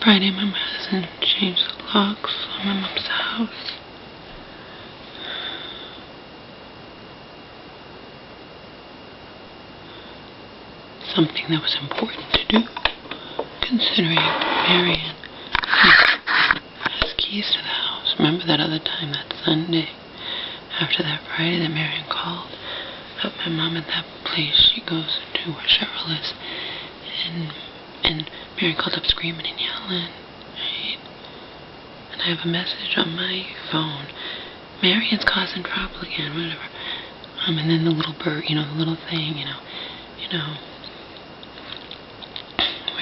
Friday, my cousin changed the locks on my mom's house. Something that was important to do, considering Marion has keys to the house. Remember that other time, that Sunday, after that Friday, that Marion called up my mom at that place she goes to where Cheryl is, and Marion called up screaming and yelling, right? And I have a message on my phone. Marion's causing trouble again, whatever. And then the little bird, the little thing, where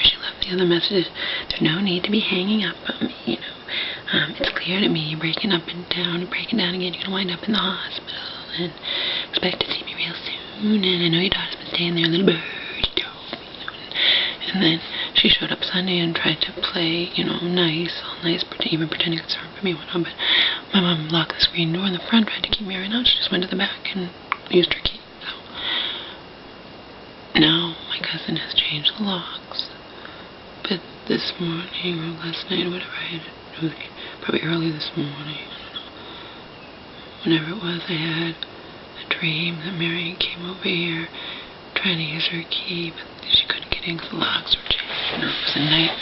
she left the other messages. There's no need to be hanging up on me, it's clear to me you're breaking up and down, and breaking down again. You're going to wind up in the hospital, and expect to see me real soon, and I know your daughter's been staying there, little bird, and then she showed up Sunday and tried to play, nice, all nice, even pretending concern for me, whatnot, but my mom locked the screen door in the front, tried to keep Marion out. She just went to the back and used her key. So now my cousin has changed the locks, but this morning or last night or whatever, probably early this morning, I don't know, whenever it was, I had a dream that Marion came over here trying to use her key, but she couldn't get in because the locks were changed. It was a nightmare.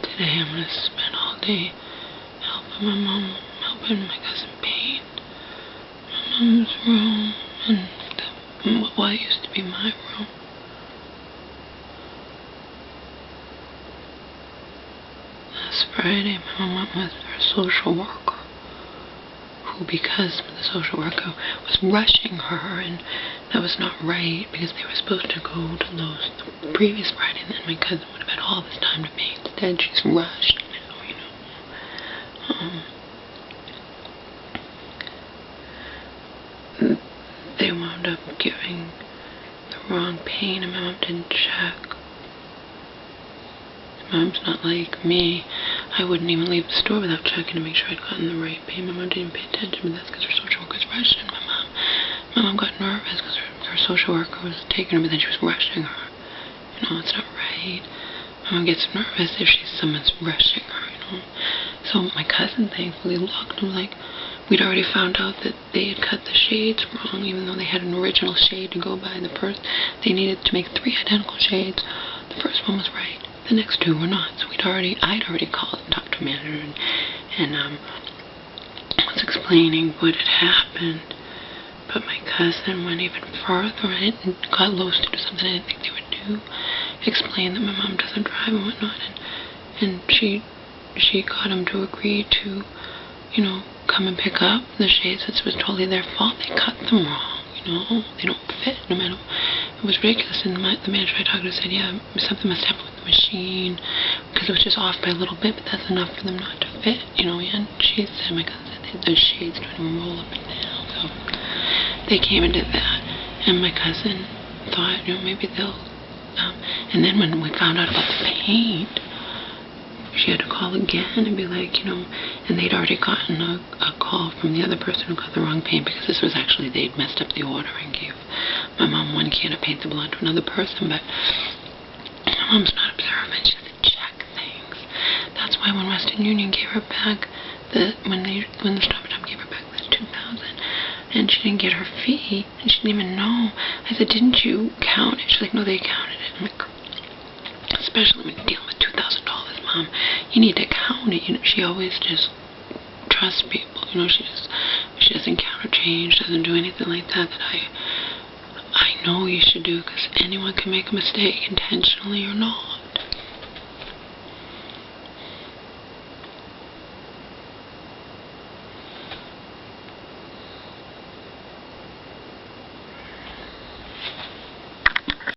Today I'm going to spend all day helping my cousin paint my mom's room and what used to be my room. Last Friday my mom went with her social worker, who, because the social worker was rushing her, and that was not right, because they were supposed to go to Lowe's the previous Friday, and then my cousin would have had all this time to paint. Instead, she's rushed now, They wound up giving the wrong paint, and my mom didn't check. My mom's not like me. I wouldn't even leave the store without checking to make sure I'd gotten the right paint. My mom didn't pay attention, but that's because her social worker was rushing. My mom got nervous because her social worker was taking her, but then she was rushing her. It's not right. My mom gets nervous if someone's rushing her, So my cousin thankfully looked, and we'd already found out that they had cut the shades wrong, even though they had an original shade to go by. They needed to make 3 identical shades. The first one was right. The next 2 were not. So I'd already called and talked to a manager and was explaining what had happened. But my cousin went even further and got Lowe's to do something I didn't think they would do. Explained that my mom doesn't drive and whatnot, and she got him to agree to, come and pick up the shades. It was totally their fault. They cut them wrong, They don't fit, no matter. It was ridiculous. And the manager I talked to said, yeah, something must happen with the machine, because it was just off by a little bit, but that's enough for them not to fit, And she said, my cousin said, those shades don't even roll up and down. So they came and did that, and my cousin thought, maybe they'll, and then when we found out about the paint, she had to call again and be like, and they'd already gotten a call from the other person who got the wrong paint, because this was actually, they'd messed up the order and gave my mom 1 can of paint that belonged to another person, but my mom's not observant. She doesn't check things. That's why when Western Union gave her back when the Stop and Shop gave her back the $2,000, and she didn't get her fee, and she didn't even know. I said, didn't you count it? She's like, no, they counted it. I'm like, especially when you're dealing with $2,000, Mom, you need to count it. She always just trusts people. She doesn't count or change, doesn't do anything like that I know you should do, because anyone can make a mistake, intentionally or not.